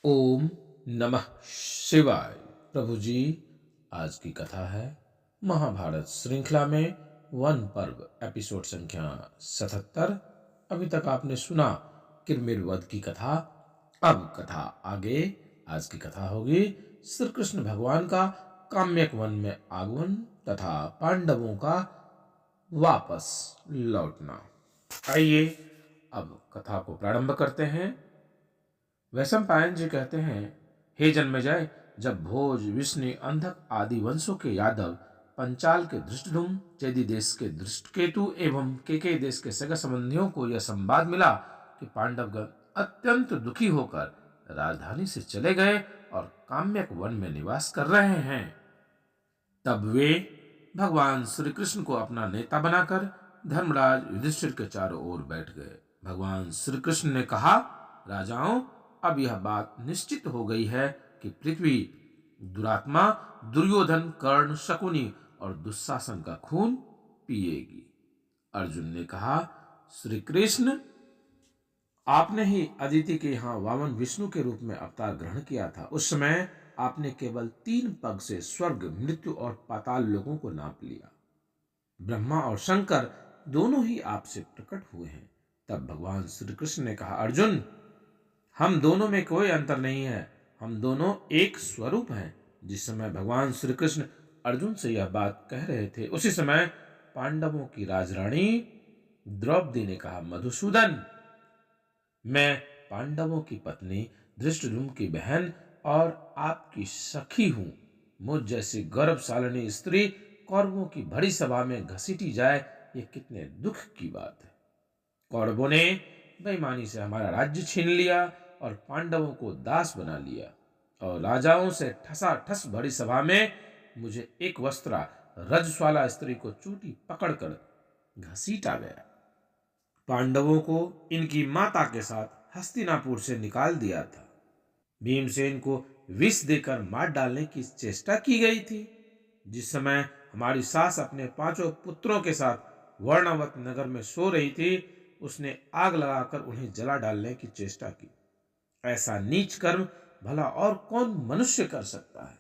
ओम नमः शिवाय। प्रभु जी, आज की कथा है महाभारत श्रृंखला में वन पर्व एपिसोड संख्या 77। अभी तक आपने सुना किरमिर वध की कथा। अब कथा आगे। आज की कथा होगी श्री कृष्ण भगवान का काम्यक वन में आगमन तथा पांडवों का वापस लौटना। आइए अब कथा को प्रारंभ करते हैं। वैशंपायन जी कहते हैं, हे जन्मेजय, जब भोज, विष्णु, अंधक आदि वंशों के यादव, पंचाल के धृष्टद्युम्न, चेदी देश के धृष्टकेतु एवं केकई देश के सगे संबंधियों को यह संवाद मिला कि पांडवगण अत्यंत दुखी होकर राजधानी से चले गए और काम्यक वन में निवास कर रहे हैं, तब वे भगवान श्री कृष्ण को अपना नेता बनाकर धर्मराज युधिष्ठिर के चारों ओर बैठ गए। भगवान श्री कृष्ण ने कहा, राजाओं, अब यह बात निश्चित हो गई है कि पृथ्वी दुरात्मा दुर्योधन, कर्ण, शकुनी और दुशासन का खून पिएगी। अर्जुन ने कहा, श्री कृष्ण, आपने ही अदिति के यहाँ वामन विष्णु के रूप में अवतार ग्रहण किया था। उस समय आपने केवल 3 पग से स्वर्ग, मृत्यु और पाताल लोगों को नाप लिया। ब्रह्मा और शंकर दोनों ही आपसे प्रकट हुए हैं। तब भगवान श्री कृष्ण ने कहा, अर्जुन, हम दोनों में कोई अंतर नहीं है, हम दोनों एक स्वरूप हैं। जिस समय भगवान श्री कृष्ण अर्जुन से यह बात कह रहे थे, उसी समय पांडवों की राजरानी द्रौपदी ने कहा, मधुसूदन, मैं पांडवों की पत्नी, धृष्टद्युम्न की बहन और आपकी सखी हूं। मुझ जैसी गौरवशालिनी स्त्री कौरवों की बड़ी सभा में घसीटी जाए, ये कितने दुख की बात है। कौरवों ने बेईमानी से हमारा राज्य छीन लिया और पांडवों को दास बना लिया, और राजाओं से ठसाठस भरी सभा में मुझे एक वस्त्रा रजस्वाला स्त्री को चूटी पकड़कर घसीटा गया। पांडवों को इनकी माता के साथ हस्तिनापुर से निकाल दिया था। भीमसेन को विष देकर मार डालने की चेष्टा की गई थी। जिस समय हमारी सास अपने 5 पुत्रों के साथ वर्णावत नगर में सो रही थी, उसने आग लगाकर उन्हें जला डालने की चेष्टा की। ऐसा नीच कर्म भला और कौन मनुष्य कर सकता है।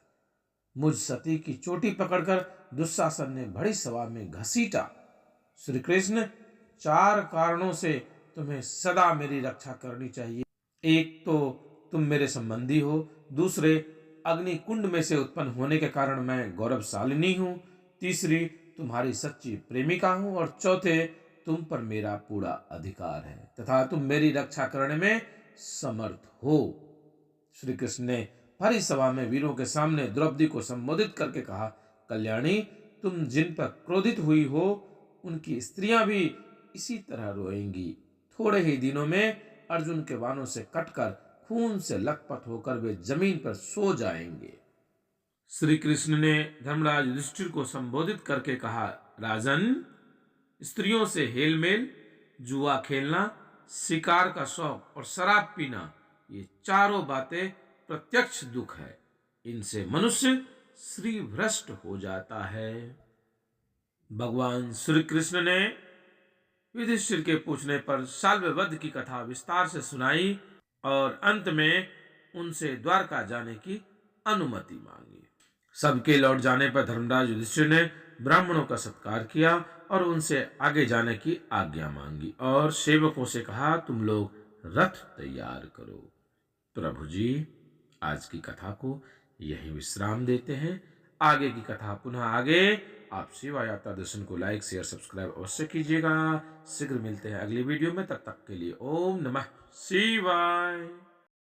मुझ सती की चोटी पकड़कर दुशासन ने बड़ी सभा में घसीटा। श्री कृष्ण, 4 कारणों से तुम्हें सदा मेरी रक्षा करनी चाहिए। एक तो तुम मेरे संबंधी हो, दूसरे अग्नि कुंड में से उत्पन्न होने के कारण मैं गौरवशालिनी हूं, तीसरी तुम्हारी सच्ची प्रेमिका हूं, और चौथे तुम पर मेरा पूरा अधिकार है तथा तुम मेरी रक्षा करने में समर्थ हो। श्री कृष्ण ने भरी सभा में वीरों के सामने द्रौपदी को संबोधित करके कहा, कल्याणी, तुम जिन पर क्रोधित हुई हो, उनकी स्त्रियां भी इसी तरह रोएंगी। थोड़े ही दिनों में अर्जुन के बाणों से कटकर खून से लथपथ होकर वे जमीन पर सो जाएंगे। श्री कृष्ण ने धर्मराज युधिष्ठिर को संबोधित करके कहा, राजन, स्त्रियों से हेलमेल, जुआ खेलना, शिकार का शौक और शराब पीना, ये चारों बातें प्रत्यक्ष दुख है। इनसे मनुष्य श्री भ्रष्ट हो जाता है। भगवान श्री कृष्ण ने युधिष्ठिर के पूछने पर शाल्व वध की कथा विस्तार से सुनाई और अंत में उनसे द्वारका जाने की अनुमति मांगी। सबके लौट जाने पर धर्मराज युधिष्ठिर ने ब्राह्मणों का सत्कार किया और उनसे आगे जाने की आज्ञा मांगी और सेवकों से कहा, तुम लोग रथ तैयार करो। प्रभु जी, आज की कथा को यही विश्राम देते हैं। आगे की कथा पुनः आगे। आप शिवा यात्रा दर्शन को लाइक, शेयर, सब्सक्राइब अवश्य कीजिएगा। शीघ्र मिलते हैं अगली वीडियो में। तब तक के लिए ओम नमः शिवाय।